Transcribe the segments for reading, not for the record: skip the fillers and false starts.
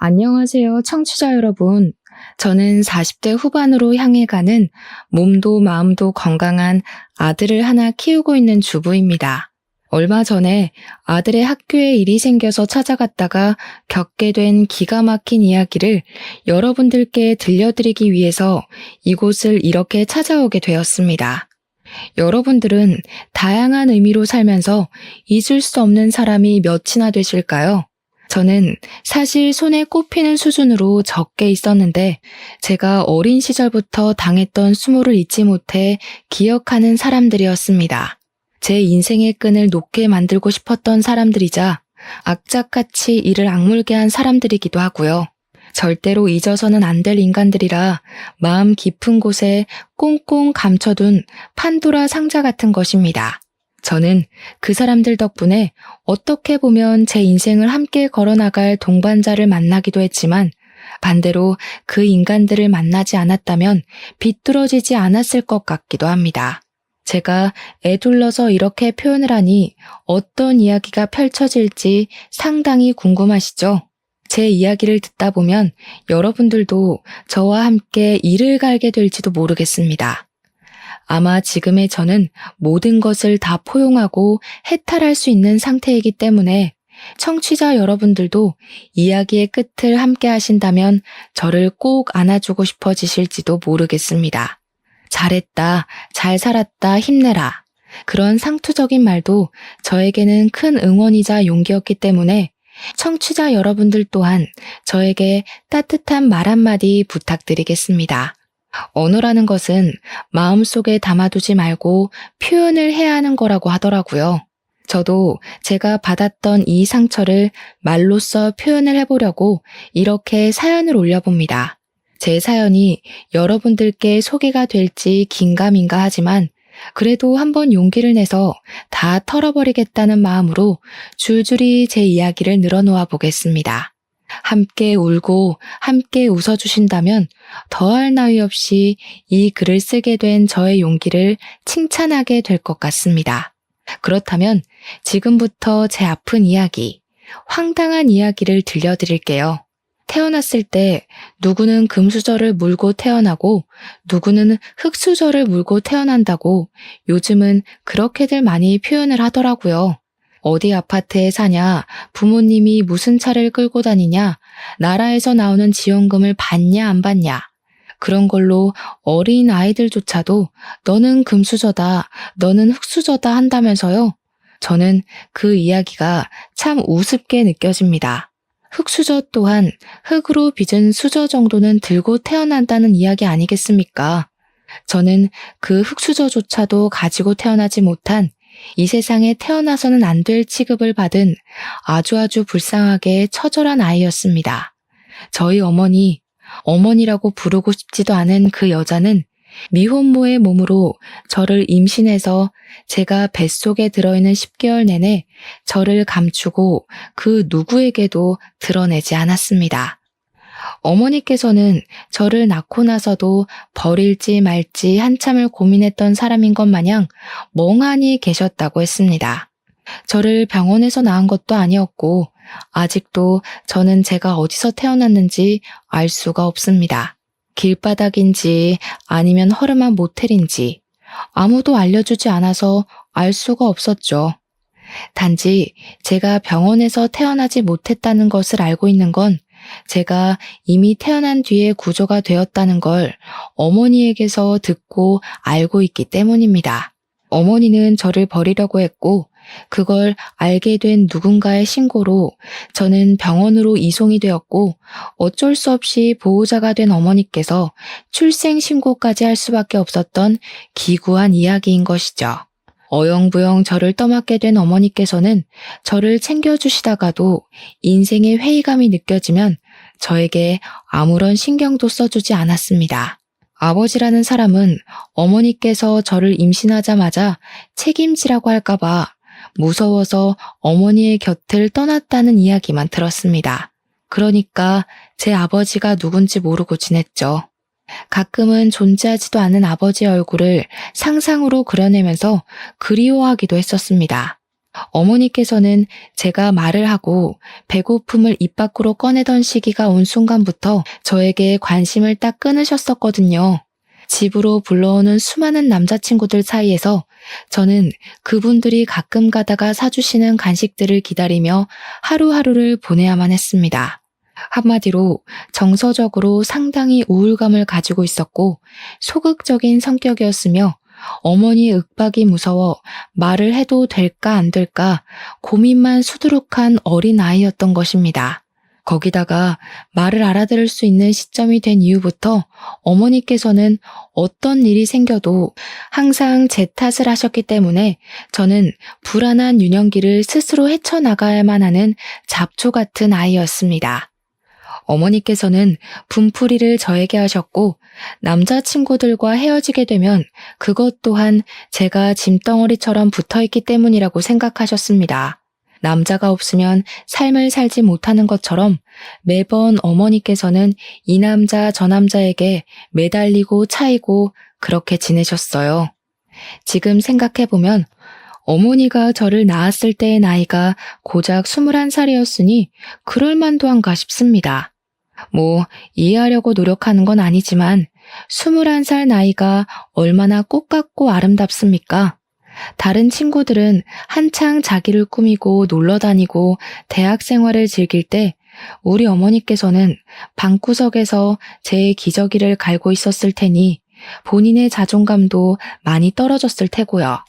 안녕하세요, 청취자 여러분. 저는 40대 후반으로 향해 가는 몸도 마음도 건강한 아들을 하나 키우고 있는 주부입니다. 얼마 전에 아들의 학교에 일이 생겨서 찾아갔다가 겪게 된 기가 막힌 이야기를 여러분들께 들려드리기 위해서 이곳을 이렇게 찾아오게 되었습니다. 여러분들은 다양한 의미로 살면서 잊을 수 없는 사람이 몇이나 되실까요? 저는 사실 손에 꼽히는 수준으로 적게 있었는데 제가 어린 시절부터 당했던 수모를 잊지 못해 기억하는 사람들이었습니다. 제 인생의 끈을 놓게 만들고 싶었던 사람들이자 악착같이 이를 악물게 한 사람들이기도 하고요. 절대로 잊어서는 안 될 인간들이라 마음 깊은 곳에 꽁꽁 감춰둔 판도라 상자 같은 것입니다. 저는 그 사람들 덕분에 어떻게 보면 제 인생을 함께 걸어나갈 동반자를 만나기도 했지만 반대로 그 인간들을 만나지 않았다면 비뚤어지지 않았을 것 같기도 합니다. 제가 애둘러서 이렇게 표현을 하니 어떤 이야기가 펼쳐질지 상당히 궁금하시죠? 제 이야기를 듣다 보면 여러분들도 저와 함께 이를 갈게 될지도 모르겠습니다. 아마 지금의 저는 모든 것을 다 포용하고 해탈할 수 있는 상태이기 때문에 청취자 여러분들도 이야기의 끝을 함께 하신다면 저를 꼭 안아주고 싶어지실지도 모르겠습니다. 잘했다, 잘 살았다, 힘내라. 그런 상투적인 말도 저에게는 큰 응원이자 용기였기 때문에 청취자 여러분들 또한 저에게 따뜻한 말 한마디 부탁드리겠습니다. 언어라는 것은 마음속에 담아두지 말고 표현을 해야 하는 거라고 하더라고요. 저도 제가 받았던 이 상처를 말로써 표현을 해보려고 이렇게 사연을 올려봅니다. 제 사연이 여러분들께 소개가 될지 긴가민가 하지만 그래도 한번 용기를 내서 다 털어버리겠다는 마음으로 줄줄이 제 이야기를 늘어놓아 보겠습니다. 함께 울고 함께 웃어주신다면 더할 나위 없이 이 글을 쓰게 된 저의 용기를 칭찬하게 될 것 같습니다. 그렇다면 지금부터 제 아픈 이야기, 황당한 이야기를 들려드릴게요. 태어났을 때 누구는 금수저를 물고 태어나고 누구는 흙수저를 물고 태어난다고 요즘은 그렇게들 많이 표현을 하더라고요. 어디 아파트에 사냐, 부모님이 무슨 차를 끌고 다니냐, 나라에서 나오는 지원금을 받냐 안 받냐. 그런 걸로 어린 아이들조차도 너는 금수저다, 너는 흙수저다 한다면서요. 저는 그 이야기가 참 우습게 느껴집니다. 흙수저 또한 흙으로 빚은 수저 정도는 들고 태어난다는 이야기 아니겠습니까? 저는 그 흙수저조차도 가지고 태어나지 못한 이 세상에 태어나서는 안 될 취급을 받은 아주 불쌍하게 처절한 아이였습니다. 저희 어머니라고 부르고 싶지도 않은 그 여자는 미혼모의 몸으로 저를 임신해서 제가 뱃속에 들어있는 10개월 내내 저를 감추고 그 누구에게도 드러내지 않았습니다. 어머니께서는 저를 낳고 나서도 버릴지 말지 한참을 고민했던 사람인 것 마냥 멍하니 계셨다고 했습니다. 저를 병원에서 낳은 것도 아니었고 아직도 저는 제가 어디서 태어났는지 알 수가 없습니다. 길바닥인지 아니면 허름한 모텔인지 아무도 알려주지 않아서 알 수가 없었죠. 단지 제가 병원에서 태어나지 못했다는 것을 알고 있는 건 제가 이미 태어난 뒤에 구조가 되었다는 걸 어머니에게서 듣고 알고 있기 때문입니다. 어머니는 저를 버리려고 했고 그걸 알게 된 누군가의 신고로 저는 병원으로 이송이 되었고 어쩔 수 없이 보호자가 된 어머니께서 출생신고까지 할 수밖에 없었던 기구한 이야기인 것이죠. 어영부영 저를 떠맡게 된 어머니께서는 저를 챙겨주시다가도 인생의 회의감이 느껴지면 저에게 아무런 신경도 써주지 않았습니다. 아버지라는 사람은 어머니께서 저를 임신하자마자 책임지라고 할까봐 무서워서 어머니의 곁을 떠났다는 이야기만 들었습니다. 그러니까 제 아버지가 누군지 모르고 지냈죠. 가끔은 존재하지도 않은 아버지의 얼굴을 상상으로 그려내면서 그리워하기도 했었습니다. 어머니께서는 제가 말을 하고 배고픔을 입 밖으로 꺼내던 시기가 온 순간부터 저에게 관심을 딱 끊으셨었거든요. 집으로 불러오는 수많은 남자친구들 사이에서 저는 그분들이 가끔 가다가 사주시는 간식들을 기다리며 하루하루를 보내야만 했습니다. 한마디로 정서적으로 상당히 우울감을 가지고 있었고 소극적인 성격이었으며 어머니의 윽박이 무서워 말을 해도 될까 안 될까 고민만 수두룩한 어린 아이였던 것입니다. 거기다가 말을 알아들을 수 있는 시점이 된 이후부터 어머니께서는 어떤 일이 생겨도 항상 제 탓을 하셨기 때문에 저는 불안한 유년기를 스스로 헤쳐나가야만 하는 잡초 같은 아이였습니다. 어머니께서는 분풀이를 저에게 하셨고 남자친구들과 헤어지게 되면 그것 또한 제가 짐덩어리처럼 붙어있기 때문이라고 생각하셨습니다. 남자가 없으면 삶을 살지 못하는 것처럼 매번 어머니께서는 이 남자 저 남자에게 매달리고 차이고 그렇게 지내셨어요. 지금 생각해보면 어머니가 저를 낳았을 때의 나이가 고작 21살이었으니 그럴 만도 한가 싶습니다. 이해하려고 노력하는 건 아니지만 21살 나이가 얼마나 꽃 같고 아름답습니까? 다른 친구들은 한창 자기를 꾸미고 놀러 다니고 대학 생활을 즐길 때 우리 어머니께서는 방구석에서 제 기저귀를 갈고 있었을 테니 본인의 자존감도 많이 떨어졌을 테고요.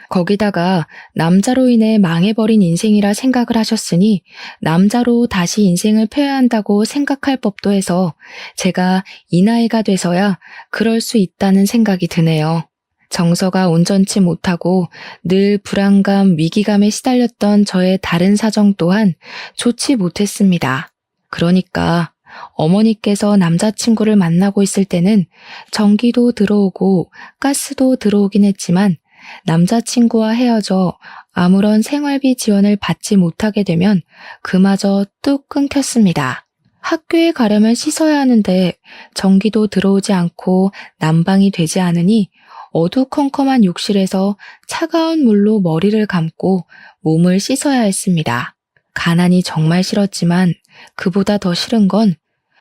거기다가 남자로 인해 망해버린 인생이라 생각을 하셨으니 남자로 다시 인생을 펴야 한다고 생각할 법도 해서 제가 이 나이가 돼서야 그럴 수 있다는 생각이 드네요. 정서가 온전치 못하고 늘 불안감, 위기감에 시달렸던 저의 다른 사정 또한 좋지 못했습니다. 그러니까 어머니께서 남자친구를 만나고 있을 때는 전기도 들어오고 가스도 들어오긴 했지만 남자친구와 헤어져 아무런 생활비 지원을 받지 못하게 되면 그마저 뚝 끊겼습니다. 학교에 가려면 씻어야 하는데 전기도 들어오지 않고 난방이 되지 않으니 어두컴컴한 욕실에서 차가운 물로 머리를 감고 몸을 씻어야 했습니다. 가난이 정말 싫었지만 그보다 더 싫은 건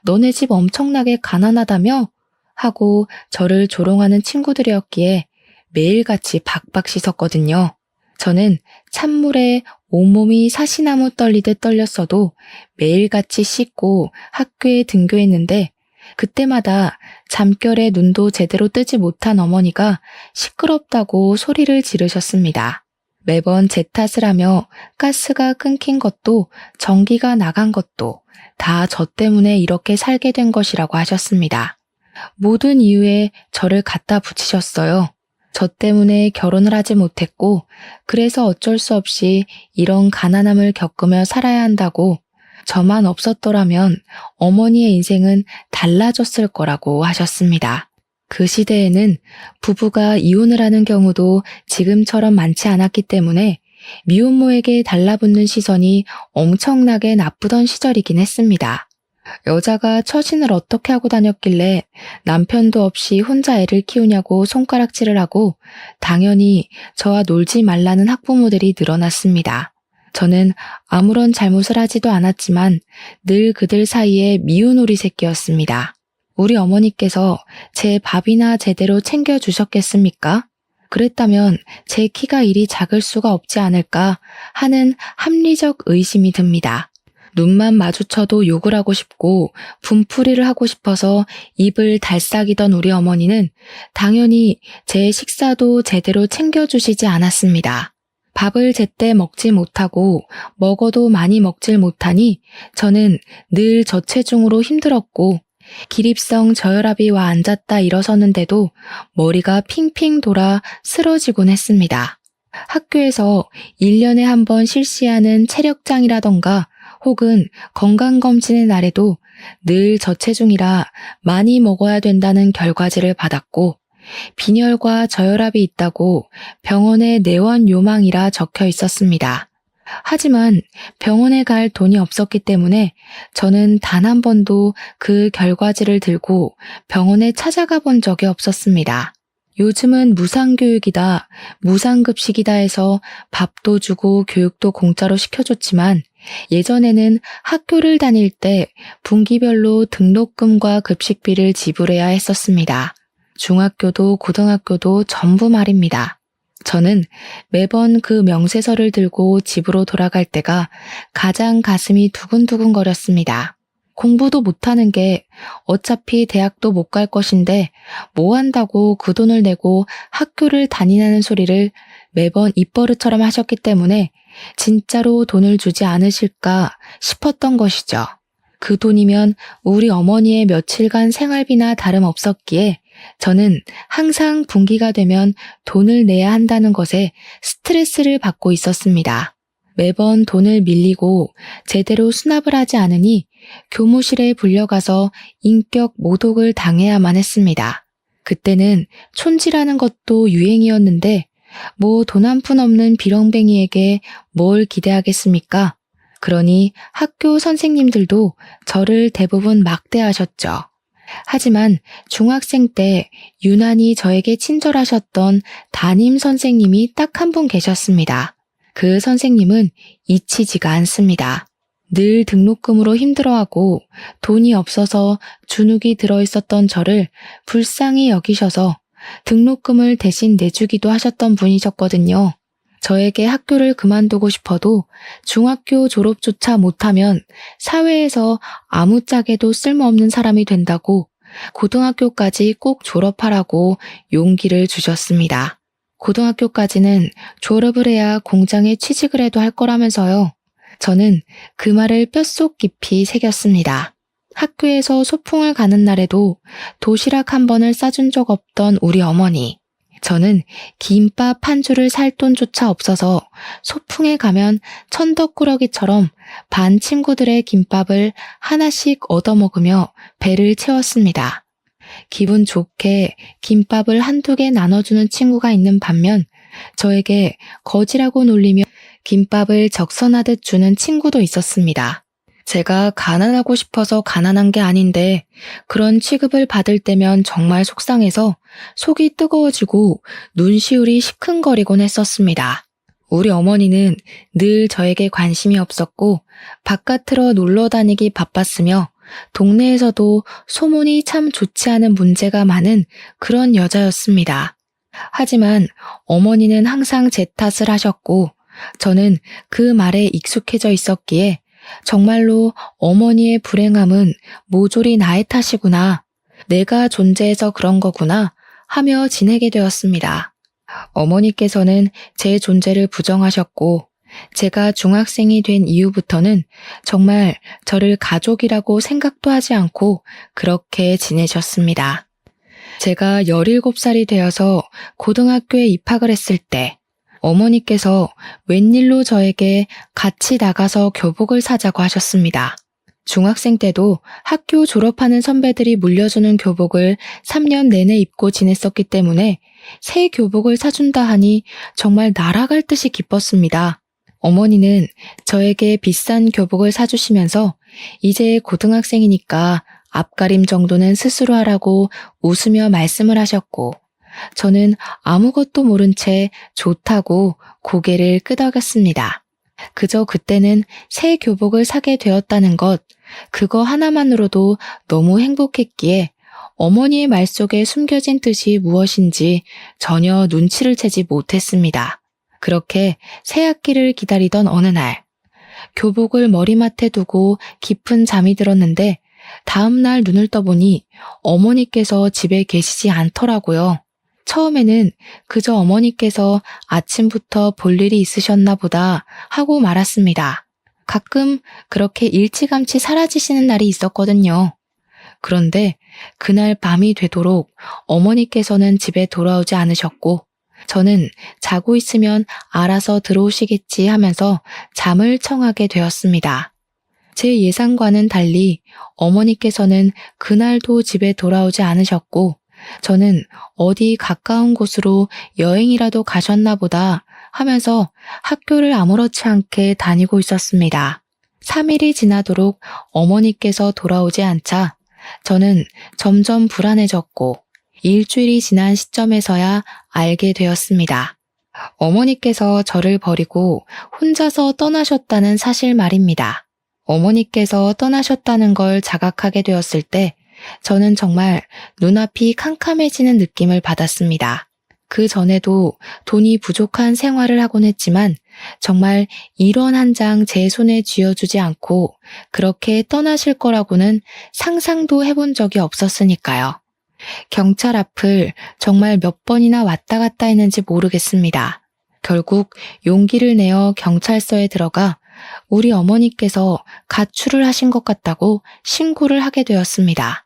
너네 집 엄청나게 가난하다며? 하고 저를 조롱하는 친구들이었기에 매일같이 박박 씻었거든요. 저는 찬물에 온몸이 사시나무 떨리듯 떨렸어도 매일같이 씻고 학교에 등교했는데 그때마다 잠결에 눈도 제대로 뜨지 못한 어머니가 시끄럽다고 소리를 지르셨습니다. 매번 제 탓을 하며 가스가 끊긴 것도 전기가 나간 것도 다 저 때문에 이렇게 살게 된 것이라고 하셨습니다. 모든 이유에 저를 갖다 붙이셨어요. 저 때문에 결혼을 하지 못했고 그래서 어쩔 수 없이 이런 가난함을 겪으며 살아야 한다고 저만 없었더라면 어머니의 인생은 달라졌을 거라고 하셨습니다. 그 시대에는 부부가 이혼을 하는 경우도 지금처럼 많지 않았기 때문에 미혼모에게 달라붙는 시선이 엄청나게 나쁘던 시절이긴 했습니다. 여자가 처신을 어떻게 하고 다녔길래 남편도 없이 혼자 애를 키우냐고 손가락질을 하고 당연히 저와 놀지 말라는 학부모들이 늘어났습니다. 저는 아무런 잘못을 하지도 않았지만 늘 그들 사이에 미운 오리 새끼였습니다. 우리 어머니께서 제 밥이나 제대로 챙겨주셨겠습니까? 그랬다면 제 키가 이리 작을 수가 없지 않을까 하는 합리적 의심이 듭니다. 눈만 마주쳐도 욕을 하고 싶고 분풀이를 하고 싶어서 입을 달싹이던 우리 어머니는 당연히 제 식사도 제대로 챙겨주시지 않았습니다. 밥을 제때 먹지 못하고 먹어도 많이 먹질 못하니 저는 늘 저체중으로 힘들었고 기립성 저혈압이 와 앉았다 일어서는데도 머리가 핑핑 돌아 쓰러지곤 했습니다. 학교에서 1년에 한 번 실시하는 체력장이라던가 혹은 건강검진의 날에도 늘 저체중이라 많이 먹어야 된다는 결과지를 받았고 빈혈과 저혈압이 있다고 병원에 내원 요망이라 적혀 있었습니다. 하지만 병원에 갈 돈이 없었기 때문에 저는 단 한 번도 그 결과지를 들고 병원에 찾아가 본 적이 없었습니다. 요즘은 무상교육이다, 무상급식이다 해서 밥도 주고 교육도 공짜로 시켜줬지만 예전에는 학교를 다닐 때 분기별로 등록금과 급식비를 지불해야 했었습니다. 중학교도 고등학교도 전부 말입니다. 저는 매번 그 명세서를 들고 집으로 돌아갈 때가 가장 가슴이 두근두근거렸습니다. 공부도 못하는 게 어차피 대학도 못 갈 것인데 뭐 한다고 그 돈을 내고 학교를 다니라는 소리를 매번 입버릇처럼 하셨기 때문에 진짜로 돈을 주지 않으실까 싶었던 것이죠. 그 돈이면 우리 어머니의 며칠간 생활비나 다름없었기에 저는 항상 분기가 되면 돈을 내야 한다는 것에 스트레스를 받고 있었습니다. 매번 돈을 밀리고 제대로 수납을 하지 않으니 교무실에 불려가서 인격 모독을 당해야만 했습니다. 그때는 촌지라는 것도 유행이었는데 뭐 돈 한 푼 없는 비렁뱅이에게 뭘 기대하겠습니까? 그러니 학교 선생님들도 저를 대부분 막대하셨죠. 하지만 중학생 때 유난히 저에게 친절하셨던 담임 선생님이 딱 한 분 계셨습니다. 그 선생님은 잊히지가 않습니다. 늘 등록금으로 힘들어하고 돈이 없어서 주눅이 들어있었던 저를 불쌍히 여기셔서 등록금을 대신 내주기도 하셨던 분이셨거든요. 저에게 학교를 그만두고 싶어도 중학교 졸업조차 못하면 사회에서 아무짝에도 쓸모없는 사람이 된다고 고등학교까지 꼭 졸업하라고 용기를 주셨습니다. 고등학교까지는 졸업을 해야 공장에 취직을 해도 할 거라면서요. 저는 그 말을 뼛속 깊이 새겼습니다. 학교에서 소풍을 가는 날에도 도시락 한 번을 싸준 적 없던 우리 어머니. 저는 김밥 한 줄을 살 돈조차 없어서 소풍에 가면 천덕꾸러기처럼 반 친구들의 김밥을 하나씩 얻어먹으며 배를 채웠습니다. 기분 좋게 김밥을 한두 개 나눠주는 친구가 있는 반면 저에게 거지라고 놀리며 김밥을 적선하듯 주는 친구도 있었습니다. 제가 가난하고 싶어서 가난한 게 아닌데 그런 취급을 받을 때면 정말 속상해서 속이 뜨거워지고 눈시울이 시큰거리곤 했었습니다. 우리 어머니는 늘 저에게 관심이 없었고 바깥으로 놀러 다니기 바빴으며 동네에서도 소문이 참 좋지 않은 문제가 많은 그런 여자였습니다. 하지만 어머니는 항상 제 탓을 하셨고 저는 그 말에 익숙해져 있었기에 정말로 어머니의 불행함은 모조리 나의 탓이구나, 내가 존재해서 그런 거구나 하며 지내게 되었습니다. 어머니께서는 제 존재를 부정하셨고 제가 중학생이 된 이후부터는 정말 저를 가족이라고 생각도 하지 않고 그렇게 지내셨습니다. 제가 17살이 되어서 고등학교에 입학을 했을 때 어머니께서 웬일로 저에게 같이 나가서 교복을 사자고 하셨습니다. 중학생 때도 학교 졸업하는 선배들이 물려주는 교복을 3년 내내 입고 지냈었기 때문에 새 교복을 사준다 하니 정말 날아갈 듯이 기뻤습니다. 어머니는 저에게 비싼 교복을 사주시면서 이제 고등학생이니까 앞가림 정도는 스스로 하라고 웃으며 말씀을 하셨고 저는 아무것도 모른 채 좋다고 고개를 끄덕였습니다. 그저 그때는 새 교복을 사게 되었다는 것, 그거 하나만으로도 너무 행복했기에 어머니의 말 속에 숨겨진 뜻이 무엇인지 전혀 눈치를 채지 못했습니다. 그렇게 새 학기를 기다리던 어느 날, 교복을 머리맡에 두고 깊은 잠이 들었는데 다음 날 눈을 떠보니 어머니께서 집에 계시지 않더라고요. 처음에는 그저 어머니께서 아침부터 볼 일이 있으셨나 보다 하고 말았습니다. 가끔 그렇게 일찌감치 사라지시는 날이 있었거든요. 그런데 그날 밤이 되도록 어머니께서는 집에 돌아오지 않으셨고 저는 자고 있으면 알아서 들어오시겠지 하면서 잠을 청하게 되었습니다. 제 예상과는 달리 어머니께서는 그날도 집에 돌아오지 않으셨고 저는 어디 가까운 곳으로 여행이라도 가셨나 보다 하면서 학교를 아무렇지 않게 다니고 있었습니다. 3일이 지나도록 어머니께서 돌아오지 않자 저는 점점 불안해졌고 일주일이 지난 시점에서야 알게 되었습니다. 어머니께서 저를 버리고 혼자서 떠나셨다는 사실 말입니다. 어머니께서 떠나셨다는 걸 자각하게 되었을 때 저는 정말 눈앞이 캄캄해지는 느낌을 받았습니다. 그 전에도 돈이 부족한 생활을 하곤 했지만 정말 1원 한 장 제 손에 쥐어주지 않고 그렇게 떠나실 거라고는 상상도 해본 적이 없었으니까요. 경찰 앞을 정말 몇 번이나 왔다 갔다 했는지 모르겠습니다. 결국 용기를 내어 경찰서에 들어가 우리 어머니께서 가출을 하신 것 같다고 신고를 하게 되었습니다.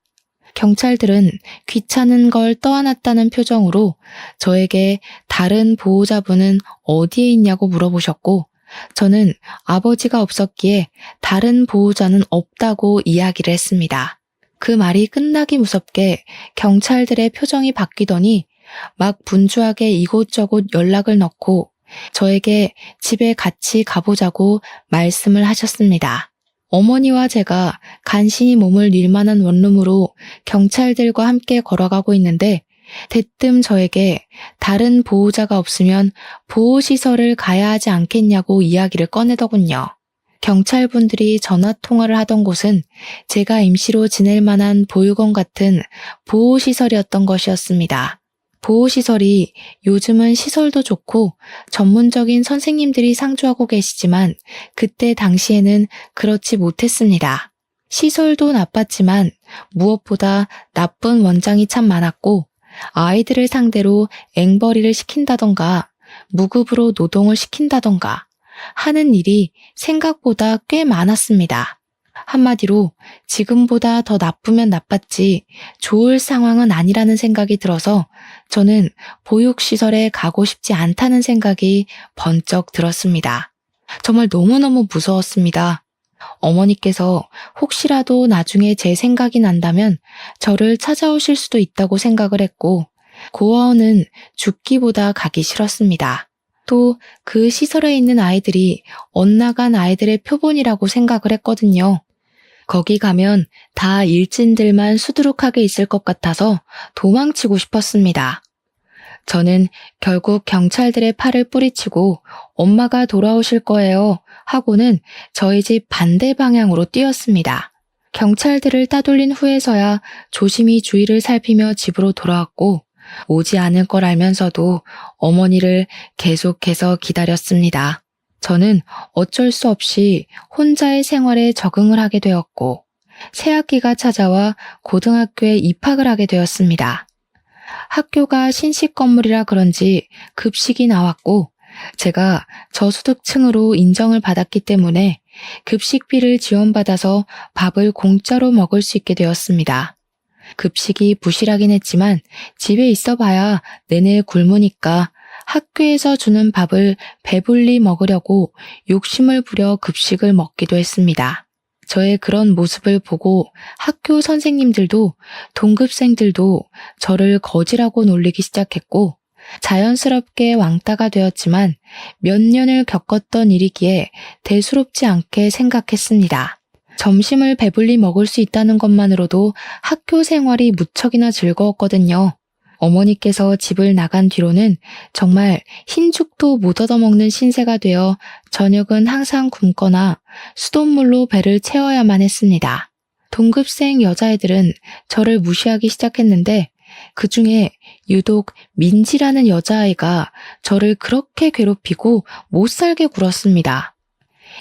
경찰들은 귀찮은 걸 떠안았다는 표정으로 저에게 다른 보호자분은 어디에 있냐고 물어보셨고 저는 아버지가 없었기에 다른 보호자는 없다고 이야기를 했습니다. 그 말이 끝나기 무섭게 경찰들의 표정이 바뀌더니 막 분주하게 이곳저곳 연락을 넣고 저에게 집에 같이 가보자고 말씀을 하셨습니다. 어머니와 제가 간신히 몸을 닐 만한 원룸으로 경찰들과 함께 걸어가고 있는데 대뜸 저에게 다른 보호자가 없으면 보호시설을 가야 하지 않겠냐고 이야기를 꺼내더군요. 경찰분들이 전화통화를 하던 곳은 제가 임시로 지낼 만한 보육원 같은 보호시설이었던 것이었습니다. 보호시설이 요즘은 시설도 좋고 전문적인 선생님들이 상주하고 계시지만 그때 당시에는 그렇지 못했습니다. 시설도 나빴지만 무엇보다 나쁜 원장이 참 많았고 아이들을 상대로 앵벌이를 시킨다던가 무급으로 노동을 시킨다던가 하는 일이 생각보다 꽤 많았습니다. 한마디로 지금보다 더 나쁘면 나빴지 좋을 상황은 아니라는 생각이 들어서 저는 보육시설에 가고 싶지 않다는 생각이 번쩍 들었습니다. 정말 너무너무 무서웠습니다. 어머니께서 혹시라도 나중에 제 생각이 난다면 저를 찾아오실 수도 있다고 생각을 했고 고아원은 죽기보다 가기 싫었습니다. 또 그 시설에 있는 아이들이 엇나간 아이들의 표본이라고 생각을 했거든요. 거기 가면 다 일진들만 수두룩하게 있을 것 같아서 도망치고 싶었습니다. 저는 결국 경찰들의 팔을 뿌리치고 엄마가 돌아오실 거예요 하고는 저희 집 반대 방향으로 뛰었습니다. 경찰들을 따돌린 후에서야 조심히 주위를 살피며 집으로 돌아왔고 오지 않을 걸 알면서도 어머니를 계속해서 기다렸습니다. 저는 어쩔 수 없이 혼자의 생활에 적응을 하게 되었고 새학기가 찾아와 고등학교에 입학을 하게 되었습니다. 학교가 신식 건물이라 그런지 급식이 나왔고 제가 저소득층으로 인정을 받았기 때문에 급식비를 지원받아서 밥을 공짜로 먹을 수 있게 되었습니다. 급식이 부실하긴 했지만 집에 있어봐야 내내 굶으니까 학교에서 주는 밥을 배불리 먹으려고 욕심을 부려 급식을 먹기도 했습니다. 저의 그런 모습을 보고 학교 선생님들도 동급생들도 저를 거지라고 놀리기 시작했고 자연스럽게 왕따가 되었지만 몇 년을 겪었던 일이기에 대수롭지 않게 생각했습니다. 점심을 배불리 먹을 수 있다는 것만으로도 학교 생활이 무척이나 즐거웠거든요. 어머니께서 집을 나간 뒤로는 정말 흰죽도 못 얻어먹는 신세가 되어 저녁은 항상 굶거나 수돗물로 배를 채워야만 했습니다. 동급생 여자애들은 저를 무시하기 시작했는데 그 중에 유독 민지라는 여자아이가 저를 그렇게 괴롭히고 못살게 굴었습니다.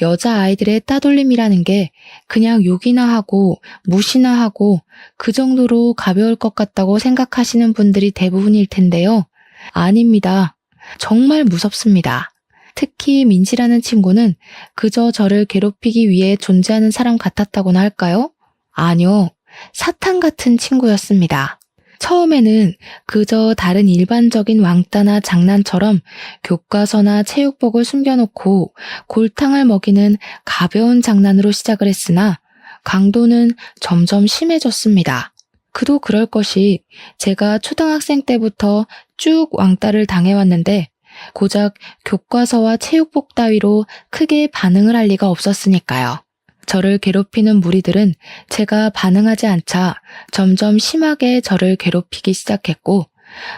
여자아이들의 따돌림이라는 게 그냥 욕이나 하고 무시나 하고 그 정도로 가벼울 것 같다고 생각하시는 분들이 대부분일 텐데요. 아닙니다. 정말 무섭습니다. 특히 민지라는 친구는 그저 저를 괴롭히기 위해 존재하는 사람 같았다고나 할까요? 아니요. 사탄 같은 친구였습니다. 처음에는 그저 다른 일반적인 왕따나 장난처럼 교과서나 체육복을 숨겨놓고 골탕을 먹이는 가벼운 장난으로 시작을 했으나 강도는 점점 심해졌습니다. 그도 그럴 것이 제가 초등학생 때부터 쭉 왕따를 당해왔는데 고작 교과서와 체육복 따위로 크게 반응을 할 리가 없었으니까요. 저를 괴롭히는 무리들은 제가 반응하지 않자 점점 심하게 저를 괴롭히기 시작했고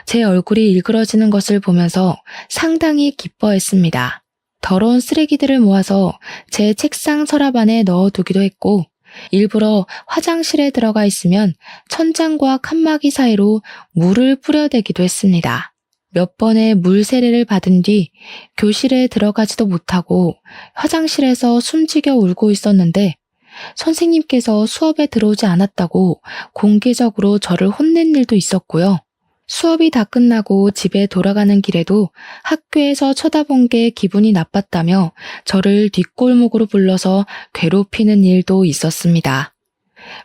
제 얼굴이 일그러지는 것을 보면서 상당히 기뻐했습니다. 더러운 쓰레기들을 모아서 제 책상 서랍 안에 넣어두기도 했고 일부러 화장실에 들어가 있으면 천장과 칸막이 사이로 물을 뿌려대기도 했습니다. 몇 번의 물 세례를 받은 뒤 교실에 들어가지도 못하고 화장실에서 숨지겨 울고 있었는데 선생님께서 수업에 들어오지 않았다고 공개적으로 저를 혼낸 일도 있었고요. 수업이 다 끝나고 집에 돌아가는 길에도 학교에서 쳐다본 게 기분이 나빴다며 저를 뒷골목으로 불러서 괴롭히는 일도 있었습니다.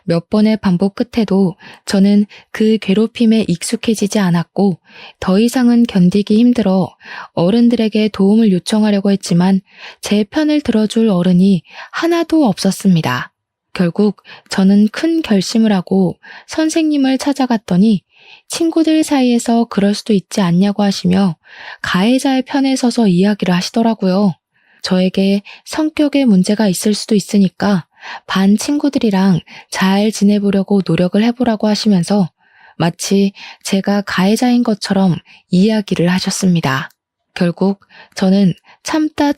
몇 번의 반복 끝에도 저는 그 괴롭힘에 익숙해지지 않았고 더 이상은 견디기 힘들어 어른들에게 도움을 요청하려고 했지만 제 편을 들어줄 어른이 하나도 없었습니다. 결국 저는 큰 결심을 하고 선생님을 찾아갔더니 친구들 사이에서 그럴 수도 있지 않냐고 하시며 가해자의 편에 서서 이야기를 하시더라고요. 저에게 성격에 문제가 있을 수도 있으니까 반 친구들이랑 잘 지내보려고 노력을 해보라고 하시면서 마치 제가 가해자인 것처럼 이야기를 하셨습니다. 결국 저는 참다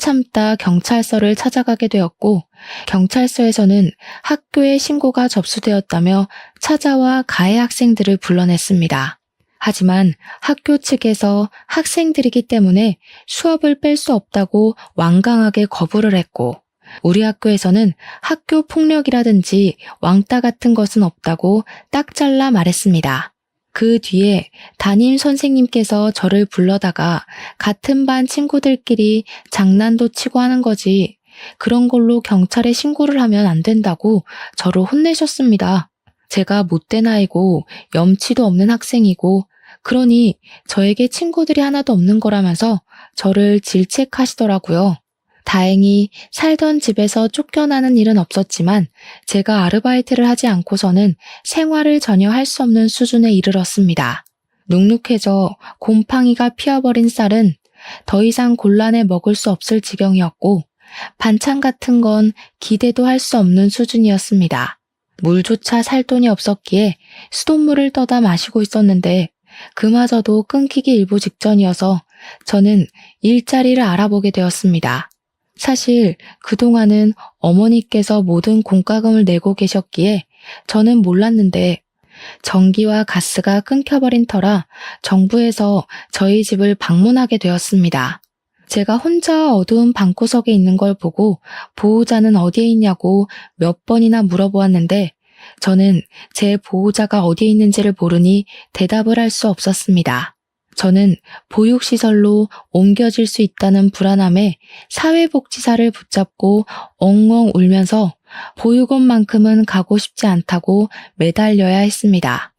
경찰서를 찾아가게 되었고 경찰서에서는 학교에 신고가 접수되었다며 찾아와 가해 학생들을 불러냈습니다. 하지만 학교 측에서 학생들이기 때문에 수업을 뺄 수 없다고 완강하게 거부를 했고 우리 학교에서는 학교 폭력이라든지 왕따 같은 것은 없다고 딱 잘라 말했습니다. 그 뒤에 담임 선생님께서 저를 불러다가 같은 반 친구들끼리 장난도 치고 하는 거지 그런 걸로 경찰에 신고를 하면 안 된다고 저를 혼내셨습니다. 제가 못된 아이고 염치도 없는 학생이고 그러니 저에게 친구들이 하나도 없는 거라면서 저를 질책하시더라고요. 다행히 살던 집에서 쫓겨나는 일은 없었지만 제가 아르바이트를 하지 않고서는 생활을 전혀 할 수 없는 수준에 이르렀습니다. 눅눅해져 곰팡이가 피어버린 쌀은 더 이상 곤란해 먹을 수 없을 지경이었고 반찬 같은 건 기대도 할 수 없는 수준이었습니다. 물조차 살 돈이 없었기에 수돗물을 떠다 마시고 있었는데 그마저도 끊기기 일보 직전이어서 저는 일자리를 알아보게 되었습니다. 사실 그동안은 어머니께서 모든 공과금을 내고 계셨기에 저는 몰랐는데 전기와 가스가 끊겨버린 터라 정부에서 저희 집을 방문하게 되었습니다. 제가 혼자 어두운 방구석에 있는 걸 보고 보호자는 어디에 있냐고 몇 번이나 물어보았는데 저는 제 보호자가 어디에 있는지를 모르니 대답을 할 수 없었습니다. 저는 보육시설로 옮겨질 수 있다는 불안함에 사회복지사를 붙잡고 엉엉 울면서 보육원만큼은 가고 싶지 않다고 매달려야 했습니다.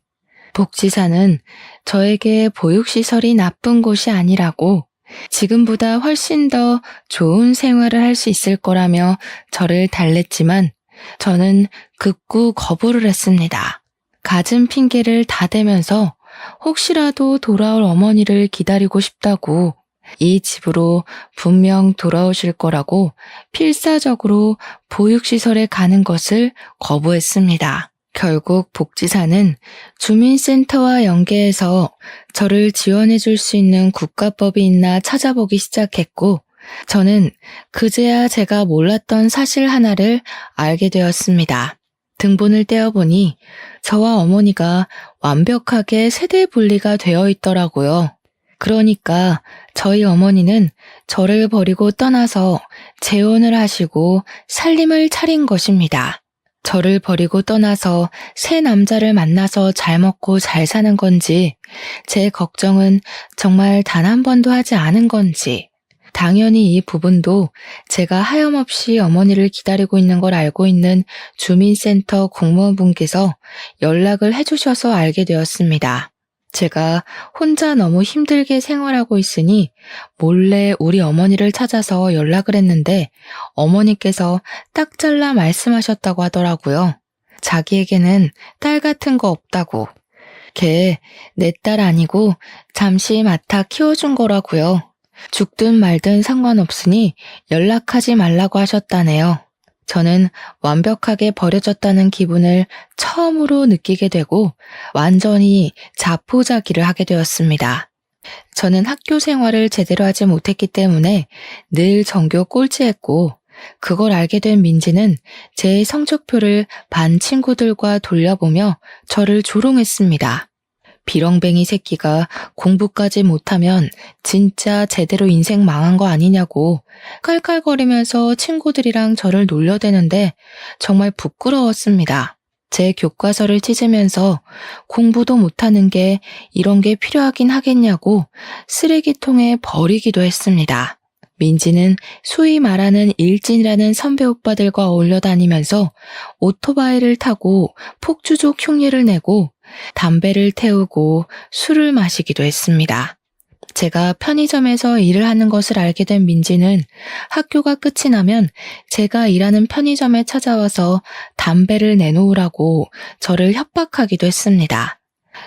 복지사는 저에게 보육시설이 나쁜 곳이 아니라고 지금보다 훨씬 더 좋은 생활을 할 수 있을 거라며 저를 달랬지만 저는 극구 거부를 했습니다. 갖은 핑계를 다 대면서 혹시라도 돌아올 어머니를 기다리고 싶다고 이 집으로 분명 돌아오실 거라고 필사적으로 보육시설에 가는 것을 거부했습니다. 결국 복지사는 주민센터와 연계해서 저를 지원해 줄 수 있는 국가법이 있나 찾아보기 시작했고 저는 그제야 제가 몰랐던 사실 하나를 알게 되었습니다. 등본을 떼어보니 저와 어머니가 완벽하게 세대 분리가 되어 있더라고요. 그러니까 저희 어머니는 저를 버리고 떠나서 재혼을 하시고 살림을 차린 것입니다. 저를 버리고 떠나서 새 남자를 만나서 잘 먹고 잘 사는 건지 제 걱정은 정말 단 한 번도 하지 않은 건지 당연히 이 부분도 제가 하염없이 어머니를 기다리고 있는 걸 알고 있는 주민센터 공무원분께서 연락을 해주셔서 알게 되었습니다. 제가 혼자 너무 힘들게 생활하고 있으니 몰래 우리 어머니를 찾아서 연락을 했는데 어머니께서 딱 잘라 말씀하셨다고 하더라고요. 자기에게는 딸 같은 거 없다고. 걔 내 딸 아니고 잠시 맡아 키워준 거라고요. 죽든 말든 상관없으니 연락하지 말라고 하셨다네요. 저는 완벽하게 버려졌다는 기분을 처음으로 느끼게 되고 완전히 자포자기를 하게 되었습니다. 저는 학교 생활을 제대로 하지 못했기 때문에 늘 전교 꼴찌했고 그걸 알게 된 민지는 제 성적표를 반 친구들과 돌려보며 저를 조롱했습니다. 비렁뱅이 새끼가 공부까지 못하면 진짜 제대로 인생 망한 거 아니냐고 깔깔거리면서 친구들이랑 저를 놀려대는데 정말 부끄러웠습니다. 제 교과서를 찢으면서 공부도 못하는 게 이런 게 필요하긴 하겠냐고 쓰레기통에 버리기도 했습니다. 민지는 소위 말하는 일진이라는 선배 오빠들과 어울려 다니면서 오토바이를 타고 폭주족 흉내를 내고 담배를 태우고 술을 마시기도 했습니다. 제가 편의점에서 일을 하는 것을 알게 된 민지는 학교가 끝이 나면 제가 일하는 편의점에 찾아와서 담배를 내놓으라고 저를 협박하기도 했습니다.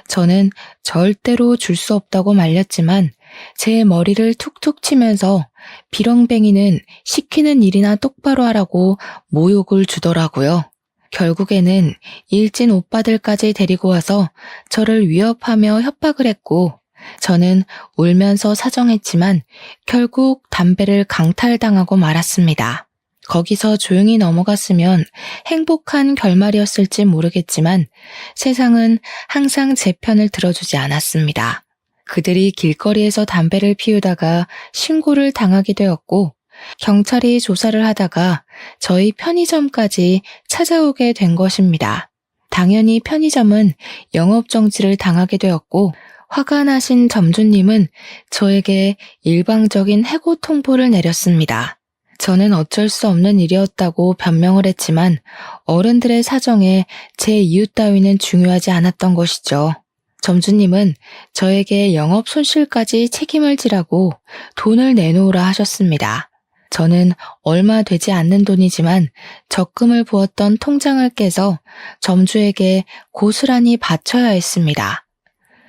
저는 절대로 줄 수 없다고 말렸지만 제 머리를 툭툭 치면서 비렁뱅이는 시키는 일이나 똑바로 하라고 모욕을 주더라고요. 결국에는 일진 오빠들까지 데리고 와서 저를 위협하며 협박을 했고 저는 울면서 사정했지만 결국 담배를 강탈당하고 말았습니다. 거기서 조용히 넘어갔으면 행복한 결말이었을지 모르겠지만 세상은 항상 제 편을 들어주지 않았습니다. 그들이 길거리에서 담배를 피우다가 신고를 당하게 되었고 경찰이 조사를 하다가 저희 편의점까지 찾아오게 된 것입니다. 당연히 편의점은 영업정지를 당하게 되었고 화가 나신 점주님은 저에게 일방적인 해고 통보를 내렸습니다. 저는 어쩔 수 없는 일이었다고 변명을 했지만 어른들의 사정에 제 이유 따위는 중요하지 않았던 것이죠. 점주님은 저에게 영업 손실까지 책임을 지라고 돈을 내놓으라 하셨습니다. 저는 얼마 되지 않는 돈이지만 적금을 부었던 통장을 깨서 점주에게 고스란히 바쳐야 했습니다.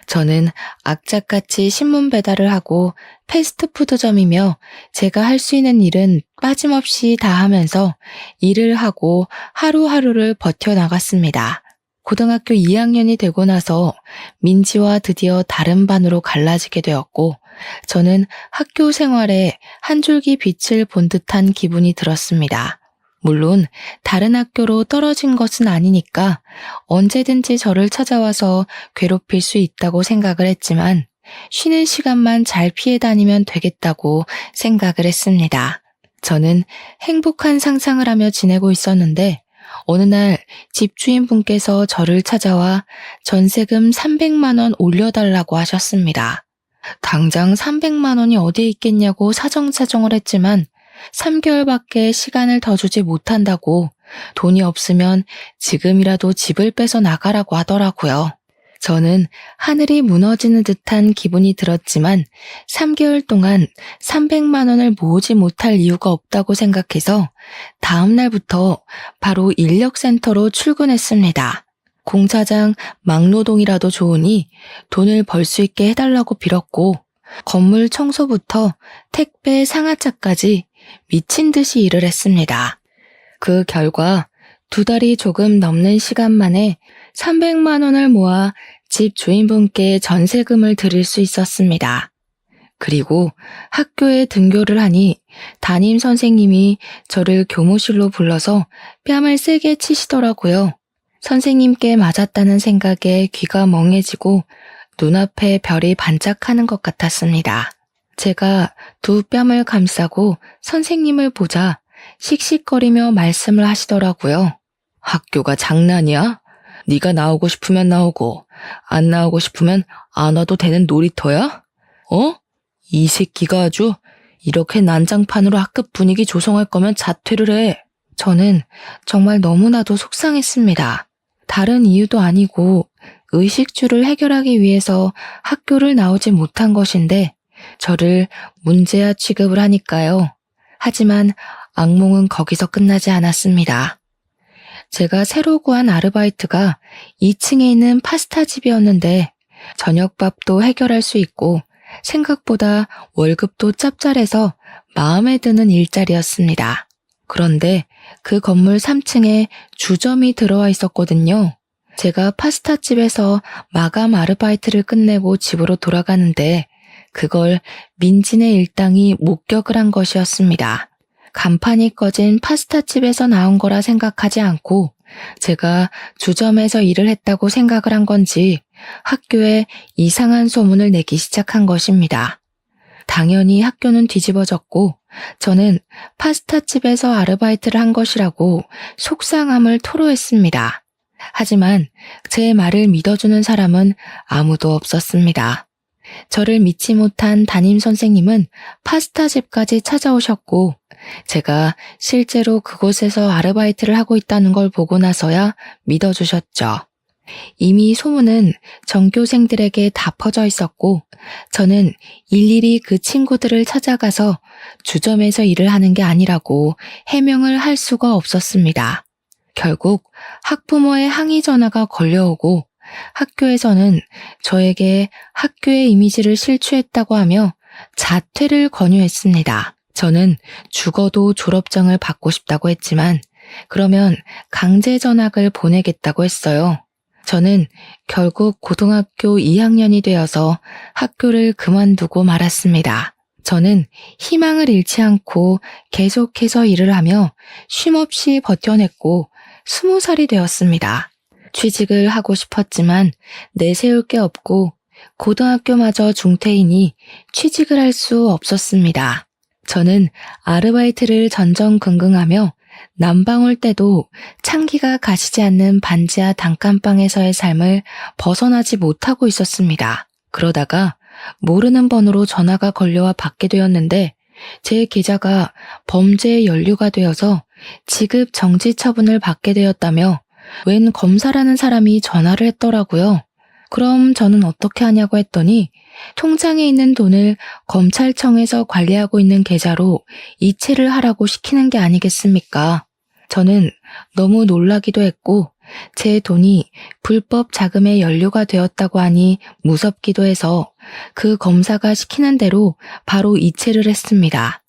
저는 악착같이 신문 배달을 하고 패스트푸드점이며 제가 할 수 있는 일은 빠짐없이 다 하면서 일을 하고 하루하루를 버텨나갔습니다. 고등학교 2학년이 되고 나서 민지와 드디어 다른 반으로 갈라지게 되었고 저는 학교 생활에 한 줄기 빛을 본 듯한 기분이 들었습니다. 물론 다른 학교로 떨어진 것은 아니니까 언제든지 저를 찾아와서 괴롭힐 수 있다고 생각을 했지만 쉬는 시간만 잘 피해 다니면 되겠다고 생각을 했습니다. 저는 행복한 상상을 하며 지내고 있었는데 어느 날 집주인분께서 저를 찾아와 전세금 300만 원 올려달라고 하셨습니다. 당장 300만 원이 어디에 있겠냐고 사정사정을 했지만 3개월밖에 시간을 더 주지 못한다고 돈이 없으면 지금이라도 집을 빼서 나가라고 하더라고요. 저는 하늘이 무너지는 듯한 기분이 들었지만 3개월 동안 300만 원을 모으지 못할 이유가 없다고 생각해서 다음 날부터 바로 인력센터로 출근했습니다. 공사장 막노동이라도 좋으니 돈을 벌 수 있게 해달라고 빌었고 건물 청소부터 택배 상하차까지 미친 듯이 일을 했습니다. 그 결과 2달이 조금 넘는 시간 만에 300만 원을 모아 집 주인분께 전세금을 드릴 수 있었습니다. 그리고 학교에 등교를 하니 담임 선생님이 저를 교무실로 불러서 뺨을 세게 치시더라고요. 선생님께 맞았다는 생각에 귀가 멍해지고 눈앞에 별이 반짝하는 것 같았습니다. 제가 두 뺨을 감싸고 선생님을 보자 씩씩거리며 말씀을 하시더라고요. 학교가 장난이야? 네가 나오고 싶으면 나오고 안 나오고 싶으면 안 와도 되는 놀이터야? 어? 이 새끼가 아주 이렇게 난장판으로 학급 분위기 조성할 거면 자퇴를 해. 저는 정말 너무나도 속상했습니다. 다른 이유도 아니고 의식주를 해결하기 위해서 학교를 나오지 못한 것인데 저를 문제아 취급을 하니까요. 하지만 악몽은 거기서 끝나지 않았습니다. 제가 새로 구한 아르바이트가 2층에 있는 파스타 집이었는데 저녁밥도 해결할 수 있고 생각보다 월급도 짭짤해서 마음에 드는 일자리였습니다. 그런데 그 건물 3층에 주점이 들어와 있었거든요. 제가 파스타집에서 마감 아르바이트를 끝내고 집으로 돌아가는데 그걸 민진의 일당이 목격을 한 것이었습니다. 간판이 꺼진 파스타집에서 나온 거라 생각하지 않고 제가 주점에서 일을 했다고 생각을 한 건지 학교에 이상한 소문을 내기 시작한 것입니다. 당연히 학교는 뒤집어졌고 저는 파스타집에서 아르바이트를 한 것이라고 속상함을 토로했습니다. 하지만 제 말을 믿어주는 사람은 아무도 없었습니다. 저를 믿지 못한 담임 선생님은 파스타집까지 찾아오셨고 제가 실제로 그곳에서 아르바이트를 하고 있다는 걸 보고 나서야 믿어주셨죠. 이미 소문은 전교생들에게 다 퍼져 있었고 저는 일일이 그 친구들을 찾아가서 주점에서 일을 하는 게 아니라고 해명을 할 수가 없었습니다. 결국 학부모의 항의 전화가 걸려오고 학교에서는 저에게 학교의 이미지를 실추했다고 하며 자퇴를 권유했습니다. 저는 죽어도 졸업장을 받고 싶다고 했지만 그러면 강제 전학을 보내겠다고 했어요. 저는 결국 고등학교 2학년이 되어서 학교를 그만두고 말았습니다. 저는 희망을 잃지 않고 계속해서 일을 하며 쉼없이 버텨냈고 20살이 되었습니다. 취직을 하고 싶었지만 내세울 게 없고 고등학교마저 중퇴이니 취직을 할 수 없었습니다. 저는 아르바이트를 전전긍긍하며 난방 올 때도 찬기가 가시지 않는 반지하 단칸방에서의 삶을 벗어나지 못하고 있었습니다. 그러다가 모르는 번호로 전화가 걸려와 받게 되었는데 제 계좌가 범죄에 연루가 되어서 지급 정지 처분을 받게 되었다며 웬 검사라는 사람이 전화를 했더라고요. 그럼 저는 어떻게 하냐고 했더니 통장에 있는 돈을 검찰청에서 관리하고 있는 계좌로 이체를 하라고 시키는 게 아니겠습니까? 저는 너무 놀라기도 했고 제 돈이 불법 자금에 연루가 되었다고 하니 무섭기도 해서 그 검사가 시키는 대로 바로 이체를 했습니다.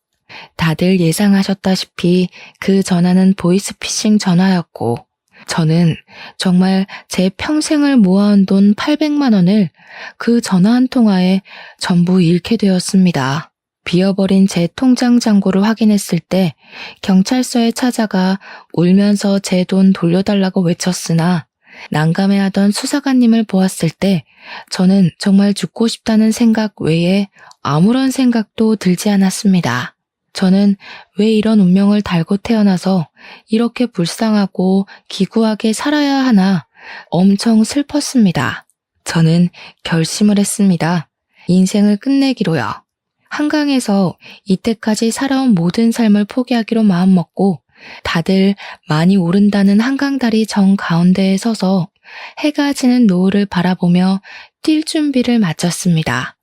다들 예상하셨다시피 그 전화는 보이스피싱 전화였고 저는 정말 제 평생을 모아온 돈 800만 원을 그 전화 한 통화에 전부 잃게 되었습니다. 비어버린 제 통장 잔고를 확인했을 때 경찰서에 찾아가 울면서 제 돈 돌려달라고 외쳤으나 난감해하던 수사관님을 보았을 때 저는 정말 죽고 싶다는 생각 외에 아무런 생각도 들지 않았습니다. 저는 왜 이런 운명을 달고 태어나서 이렇게 불쌍하고 기구하게 살아야 하나 엄청 슬펐습니다. 저는 결심을 했습니다. 인생을 끝내기로요. 한강에서 이때까지 살아온 모든 삶을 포기하기로 마음먹고 다들 많이 오른다는 한강다리 정 가운데에 서서 해가 지는 노을을 바라보며 뛸 준비를 마쳤습니다.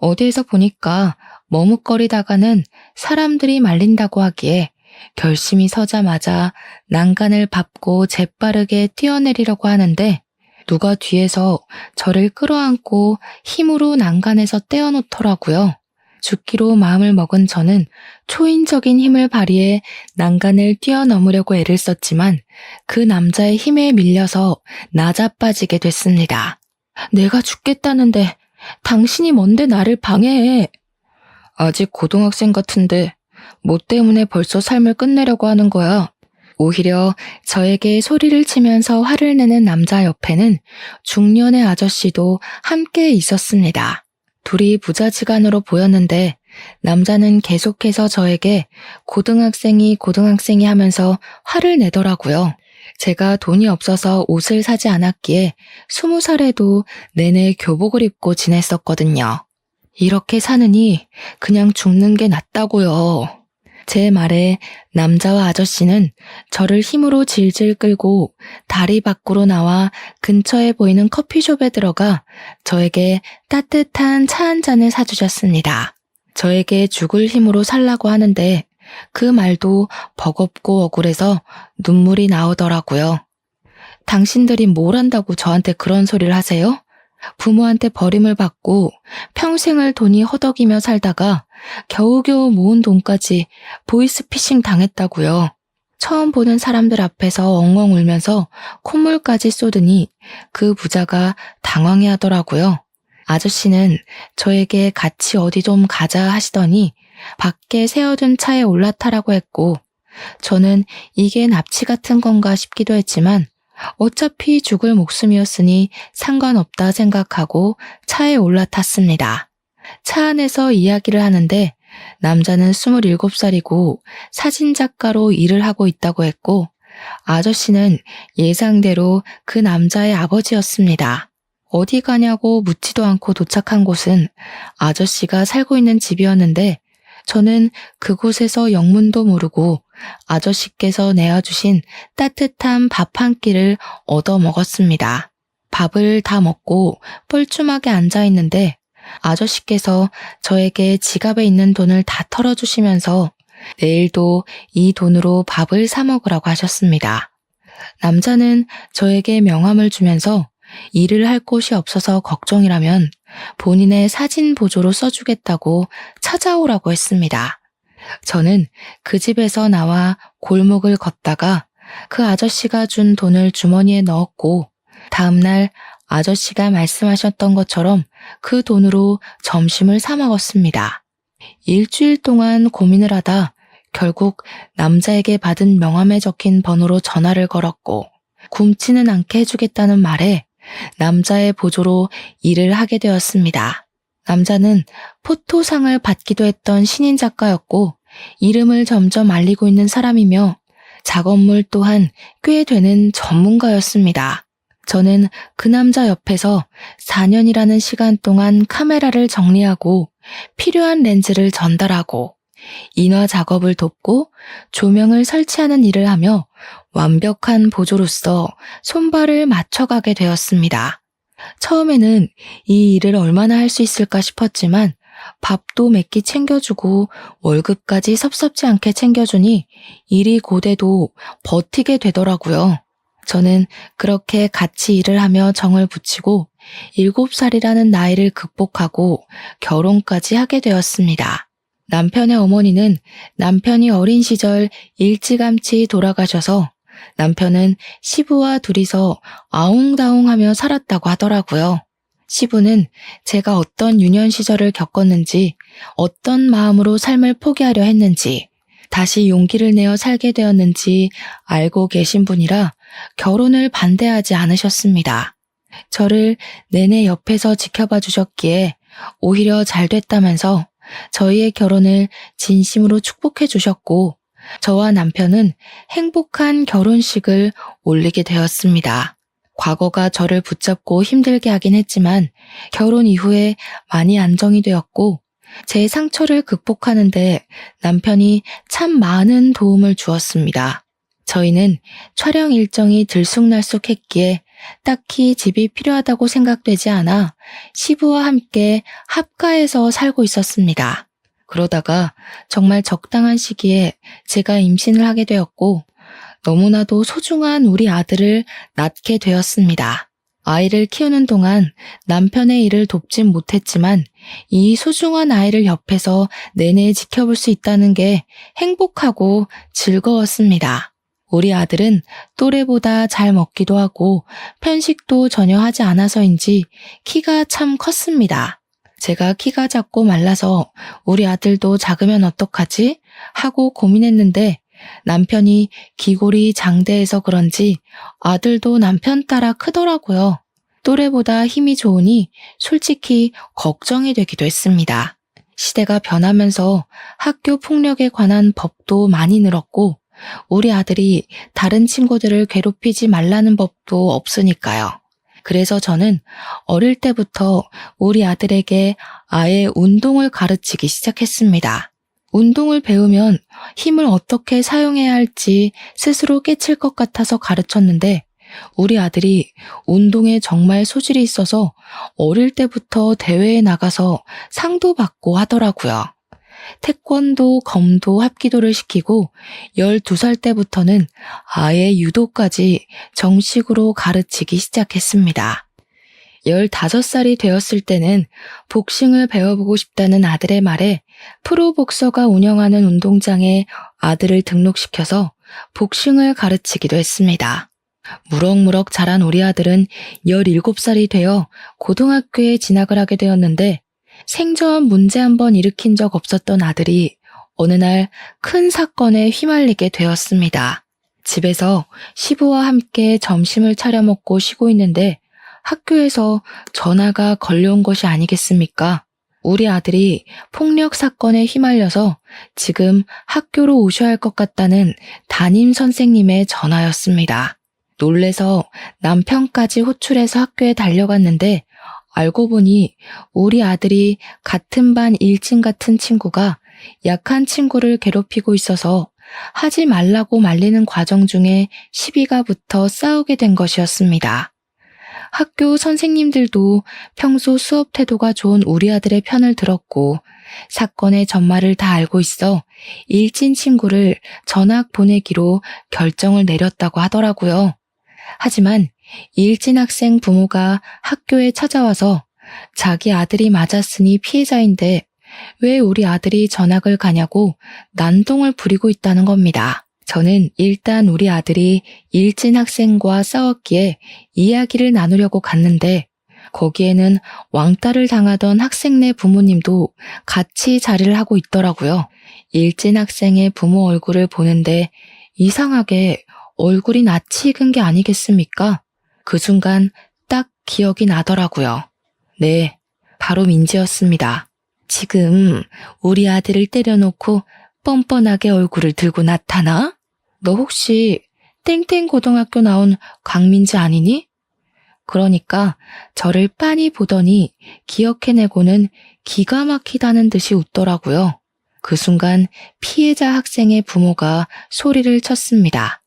어디에서 보니까 머뭇거리다가는 사람들이 말린다고 하기에 결심이 서자마자 난간을 밟고 재빠르게 뛰어내리려고 하는데 누가 뒤에서 저를 끌어안고 힘으로 난간에서 떼어놓더라고요. 죽기로 마음을 먹은 저는 초인적인 힘을 발휘해 난간을 뛰어넘으려고 애를 썼지만 그 남자의 힘에 밀려서 나자빠지게 됐습니다. 내가 죽겠다는데 당신이 뭔데 나를 방해해? 아직 고등학생 같은데 뭐 때문에 벌써 삶을 끝내려고 하는 거야? 오히려 저에게 소리를 치면서 화를 내는 남자 옆에는 중년의 아저씨도 함께 있었습니다. 둘이 부자지간으로 보였는데 남자는 계속해서 저에게 고등학생이 하면서 화를 내더라고요. 제가 돈이 없어서 옷을 사지 않았기에 20살에도 내내 교복을 입고 지냈었거든요. 이렇게 사느니 그냥 죽는 게 낫다고요. 제 말에 남자와 아저씨는 저를 힘으로 질질 끌고 다리 밖으로 나와 근처에 보이는 커피숍에 들어가 저에게 따뜻한 차 한 잔을 사주셨습니다. 저에게 죽을 힘으로 살라고 하는데 그 말도 버겁고 억울해서 눈물이 나오더라고요. 당신들이 뭘 한다고 저한테 그런 소리를 하세요? 부모한테 버림을 받고 평생을 돈이 허덕이며 살다가 겨우겨우 모은 돈까지 보이스피싱 당했다고요. 처음 보는 사람들 앞에서 엉엉 울면서 콧물까지 쏟으니 그 부자가 당황해 하더라고요. 아저씨는 저에게 같이 어디 좀 가자 하시더니 밖에 세워둔 차에 올라타라고 했고, 저는 이게 납치 같은 건가 싶기도 했지만 어차피 죽을 목숨이었으니 상관없다 생각하고 차에 올라탔습니다. 차 안에서 이야기를 하는데 남자는 27살이고 사진작가로 일을 하고 있다고 했고, 아저씨는 예상대로 그 남자의 아버지였습니다. 어디 가냐고 묻지도 않고 도착한 곳은 아저씨가 살고 있는 집이었는데, 저는 그곳에서 영문도 모르고 아저씨께서 내어주신 따뜻한 밥 한 끼를 얻어 먹었습니다. 밥을 다 먹고 뻘쭘하게 앉아 있는데 아저씨께서 저에게 지갑에 있는 돈을 다 털어주시면서 내일도 이 돈으로 밥을 사 먹으라고 하셨습니다. 남자는 저에게 명함을 주면서 일을 할 곳이 없어서 걱정이라면 본인의 사진 보조로 써주겠다고 찾아오라고 했습니다. 저는 그 집에서 나와 골목을 걷다가 그 아저씨가 준 돈을 주머니에 넣었고, 다음날 아저씨가 말씀하셨던 것처럼 그 돈으로 점심을 사 먹었습니다. 일주일 동안 고민을 하다 결국 남자에게 받은 명함에 적힌 번호로 전화를 걸었고, 굶지는 않게 해주겠다는 말에 남자의 보조로 일을 하게 되었습니다. 남자는 포토상을 받기도 했던 신인 작가였고 이름을 점점 알리고 있는 사람이며 작업물 또한 꽤 되는 전문가였습니다. 저는 그 남자 옆에서 4년이라는 시간 동안 카메라를 정리하고 필요한 렌즈를 전달하고 인화 작업을 돕고 조명을 설치하는 일을 하며 완벽한 보조로서 손발을 맞춰가게 되었습니다. 처음에는 이 일을 얼마나 할 수 있을까 싶었지만 밥도 몇 끼 챙겨주고 월급까지 섭섭지 않게 챙겨주니 일이 고돼도 버티게 되더라고요. 저는 그렇게 같이 일을 하며 정을 붙이고 7살이라는 나이를 극복하고 결혼까지 하게 되었습니다. 남편의 어머니는 남편이 어린 시절 일찌감치 돌아가셔서 남편은 시부와 둘이서 아웅다웅하며 살았다고 하더라고요. 시부는 제가 어떤 유년 시절을 겪었는지, 어떤 마음으로 삶을 포기하려 했는지, 다시 용기를 내어 살게 되었는지 알고 계신 분이라 결혼을 반대하지 않으셨습니다. 저를 내내 옆에서 지켜봐 주셨기에 오히려 잘 됐다면서 저희의 결혼을 진심으로 축복해 주셨고, 저와 남편은 행복한 결혼식을 올리게 되었습니다. 과거가 저를 붙잡고 힘들게 하긴 했지만 결혼 이후에 많이 안정이 되었고, 제 상처를 극복하는데 남편이 참 많은 도움을 주었습니다. 저희는 촬영 일정이 들쑥날쑥했기에 딱히 집이 필요하다고 생각되지 않아 시부와 함께 합가해서 살고 있었습니다. 그러다가 정말 적당한 시기에 제가 임신을 하게 되었고 너무나도 소중한 우리 아들을 낳게 되었습니다. 아이를 키우는 동안 남편의 일을 돕진 못했지만 이 소중한 아이를 옆에서 내내 지켜볼 수 있다는 게 행복하고 즐거웠습니다. 우리 아들은 또래보다 잘 먹기도 하고 편식도 전혀 하지 않아서인지 키가 참 컸습니다. 제가 키가 작고 말라서 우리 아들도 작으면 어떡하지? 하고 고민했는데 남편이 기골이 장대해서 그런지 아들도 남편 따라 크더라고요. 또래보다 힘이 좋으니 솔직히 걱정이 되기도 했습니다. 시대가 변하면서 학교 폭력에 관한 법도 많이 늘었고 우리 아들이 다른 친구들을 괴롭히지 말라는 법도 없으니까요. 그래서 저는 어릴 때부터 우리 아들에게 아예 운동을 가르치기 시작했습니다. 운동을 배우면 힘을 어떻게 사용해야 할지 스스로 깨칠 것 같아서 가르쳤는데 우리 아들이 운동에 정말 소질이 있어서 어릴 때부터 대회에 나가서 상도 받고 하더라고요. 태권도, 검도, 합기도를 시키고 12살 때부터는 아예 유도까지 정식으로 가르치기 시작했습니다. 15살이 되었을 때는 복싱을 배워보고 싶다는 아들의 말에 프로복서가 운영하는 운동장에 아들을 등록시켜서 복싱을 가르치기도 했습니다. 무럭무럭 자란 우리 아들은 17살이 되어 고등학교에 진학을 하게 되었는데 생전 문제 한 번 일으킨 적 없었던 아들이 어느 날 큰 사건에 휘말리게 되었습니다. 집에서 시부와 함께 점심을 차려 먹고 쉬고 있는데 학교에서 전화가 걸려온 것이 아니겠습니까? 우리 아들이 폭력 사건에 휘말려서 지금 학교로 오셔야 할 것 같다는 담임 선생님의 전화였습니다. 놀래서 남편까지 호출해서 학교에 달려갔는데 알고 보니 우리 아들이 같은 반 일진 같은 친구가 약한 친구를 괴롭히고 있어서 하지 말라고 말리는 과정 중에 시비가 붙어 싸우게 된 것이었습니다. 학교 선생님들도 평소 수업 태도가 좋은 우리 아들의 편을 들었고 사건의 전말을 다 알고 있어 일진 친구를 전학 보내기로 결정을 내렸다고 하더라고요. 하지만 일진 학생 부모가 학교에 찾아와서 자기 아들이 맞았으니 피해자인데 왜 우리 아들이 전학을 가냐고 난동을 부리고 있다는 겁니다. 저는 일단 우리 아들이 일진 학생과 싸웠기에 이야기를 나누려고 갔는데 거기에는 왕따를 당하던 학생네 부모님도 같이 자리를 하고 있더라고요. 일진 학생의 부모 얼굴을 보는데 이상하게 얼굴이 낯이 익은 게 아니겠습니까? 그 순간 딱 기억이 나더라고요. 네, 바로 민지였습니다. 지금 우리 아들을 때려놓고 뻔뻔하게 얼굴을 들고 나타나? 너 혹시 땡땡 고등학교 나온 강민지 아니니? 그러니까 저를 빤히 보더니 기억해내고는 기가 막히다는 듯이 웃더라고요. 그 순간 피해자 학생의 부모가 소리를 쳤습니다.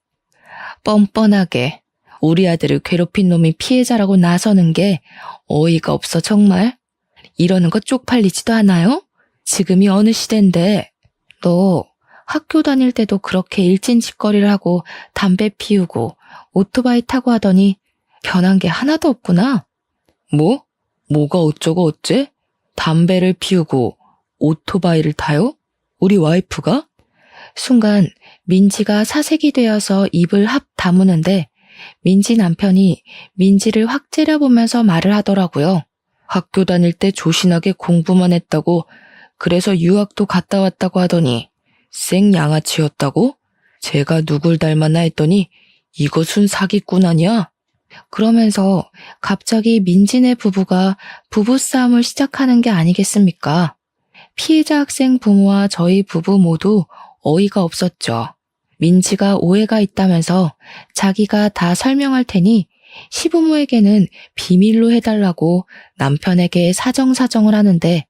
뻔뻔하게 우리 아들을 괴롭힌 놈이 피해자라고 나서는 게 어이가 없어 정말? 이러는 거 쪽팔리지도 않아요? 지금이 어느 시대인데 너 학교 다닐 때도 그렇게 일진짓거리를 하고 담배 피우고 오토바이 타고 하더니 변한 게 하나도 없구나. 뭐? 뭐가 어쩌고 어째? 담배를 피우고 오토바이를 타요? 우리 와이프가? 순간 민지가 사색이 되어서 입을 합 다무는데 민지 남편이 민지를 확 째려보면서 말을 하더라고요. 학교 다닐 때 조신하게 공부만 했다고 그래서 유학도 갔다 왔다고 하더니 생양아치였다고? 제가 누굴 닮았나 했더니 이것은 사기꾼 아니야? 그러면서 갑자기 민지네 부부가 부부싸움을 시작하는 게 아니겠습니까? 피해자 학생 부모와 저희 부부 모두 어이가 없었죠. 민지가 오해가 있다면서 자기가 다 설명할 테니 시부모에게는 비밀로 해달라고 남편에게 사정사정을 하는데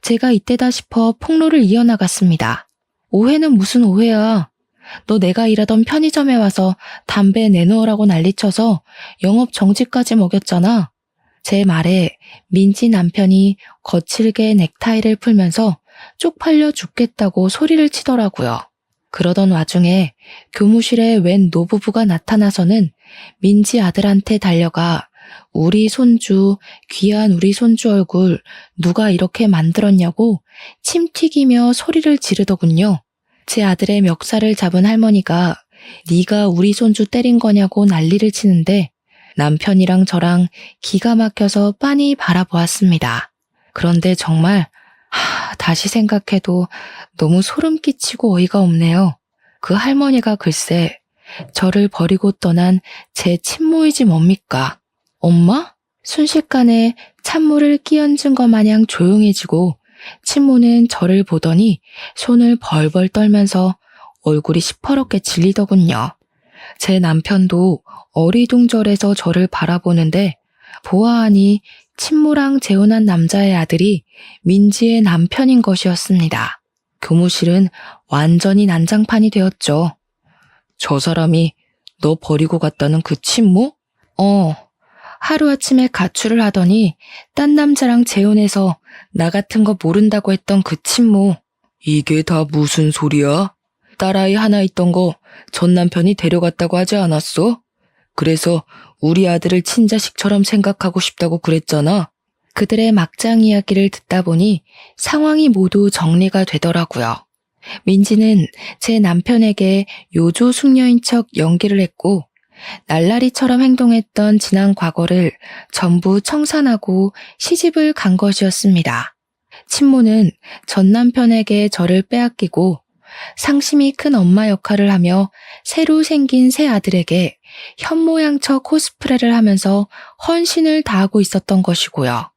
제가 이때다 싶어 폭로를 이어나갔습니다. 오해는 무슨 오해야. 너 내가 일하던 편의점에 와서 담배 내놓으라고 난리쳐서 영업 정지까지 먹였잖아. 제 말에 민지 남편이 거칠게 넥타이를 풀면서 쪽팔려 죽겠다고 소리를 치더라고요. 그러던 와중에 교무실에 웬 노부부가 나타나서는 민지 아들한테 달려가 우리 손주, 귀한 우리 손주 얼굴 누가 이렇게 만들었냐고 침 튀기며 소리를 지르더군요. 제 아들의 멱살을 잡은 할머니가 네가 우리 손주 때린 거냐고 난리를 치는데 남편이랑 저랑 기가 막혀서 빤히 바라보았습니다. 그런데 정말 다시 생각해도 너무 소름 끼치고 어이가 없네요. 그 할머니가 글쎄 저를 버리고 떠난 제 친모이지 뭡니까? 엄마? 순식간에 찬물을 끼얹은 것 마냥 조용해지고 친모는 저를 보더니 손을 벌벌 떨면서 얼굴이 시퍼렇게 질리더군요. 제 남편도 어리둥절해서 저를 바라보는데 보아하니 친모랑 재혼한 남자의 아들이 민지의 남편인 것이었습니다. 교무실은 완전히 난장판이 되었죠. 저 사람이 너 버리고 갔다는 그 친모? 하루아침에 가출을 하더니 딴 남자랑 재혼해서 나 같은 거 모른다고 했던 그 친모. 이게 다 무슨 소리야? 딸아이 하나 있던 거 전 남편이 데려갔다고 하지 않았어? 그래서 우리 아들을 친자식처럼 생각하고 싶다고 그랬잖아. 그들의 막장 이야기를 듣다 보니 상황이 모두 정리가 되더라고요. 민지는 제 남편에게 요조 숙녀인 척 연기를 했고 날라리처럼 행동했던 지난 과거를 전부 청산하고 시집을 간 것이었습니다. 친모는 전 남편에게 저를 빼앗기고 상심이 큰 엄마 역할을 하며 새로 생긴 새 아들에게 현모양처 코스프레를 하면서 헌신을 다하고 있었던 것이고요.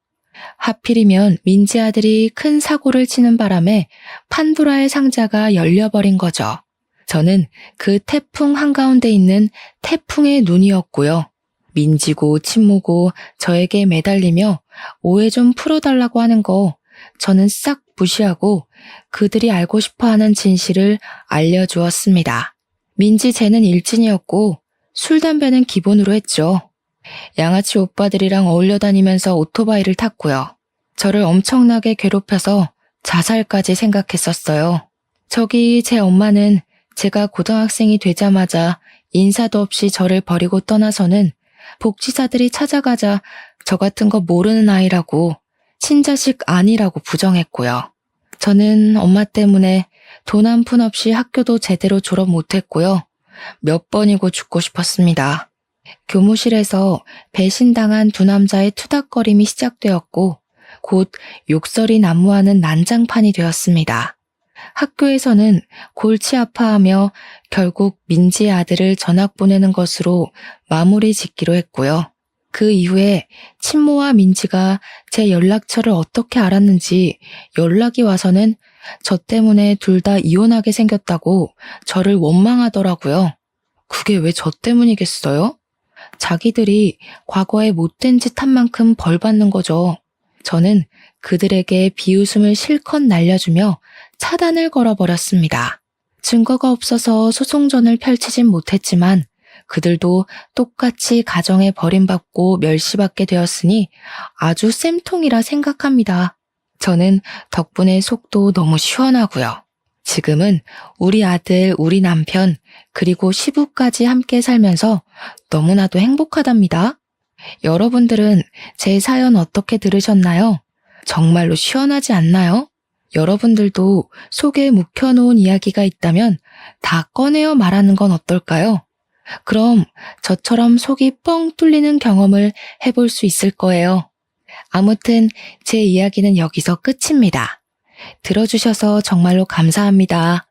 하필이면 민지 아들이 큰 사고를 치는 바람에 판도라의 상자가 열려버린 거죠. 저는 그 태풍 한가운데 있는 태풍의 눈이었고요. 민지고 친모고 저에게 매달리며 오해 좀 풀어달라고 하는 거 저는 싹 무시하고 그들이 알고 싶어하는 진실을 알려주었습니다. 민지 쟤는 일진이었고 술 담배는 기본으로 했죠. 양아치 오빠들이랑 어울려 다니면서 오토바이를 탔고요. 저를 엄청나게 괴롭혀서 자살까지 생각했었어요. 저기 제 엄마는 제가 고등학생이 되자마자 인사도 없이 저를 버리고 떠나서는 복지사들이 찾아가자 저 같은 거 모르는 아이라고 친자식 아니라고 부정했고요. 저는 엄마 때문에 돈 한 푼 없이 학교도 제대로 졸업 못했고요. 몇 번이고 죽고 싶었습니다. 교무실에서 배신당한 두 남자의 투닥거림이 시작되었고 곧 욕설이 난무하는 난장판이 되었습니다. 학교에서는 골치 아파하며 결국 민지의 아들을 전학 보내는 것으로 마무리 짓기로 했고요. 그 이후에 친모와 민지가 제 연락처를 어떻게 알았는지 연락이 와서는 저 때문에 둘 다 이혼하게 생겼다고 저를 원망하더라고요. 그게 왜 저 때문이겠어요? 자기들이 과거에 못된 짓 한 만큼 벌 받는 거죠. 저는 그들에게 비웃음을 실컷 날려주며 차단을 걸어버렸습니다. 증거가 없어서 소송전을 펼치진 못했지만 그들도 똑같이 가정에 버림받고 멸시받게 되었으니 아주 쌤통이라 생각합니다. 저는 덕분에 속도 너무 시원하고요. 지금은 우리 아들, 우리 남편, 그리고 시부까지 함께 살면서 너무나도 행복하답니다. 여러분들은 제 사연 어떻게 들으셨나요? 정말로 시원하지 않나요? 여러분들도 속에 묵혀놓은 이야기가 있다면 다 꺼내어 말하는 건 어떨까요? 그럼 저처럼 속이 뻥 뚫리는 경험을 해볼 수 있을 거예요. 아무튼 제 이야기는 여기서 끝입니다. 들어주셔서 정말로 감사합니다.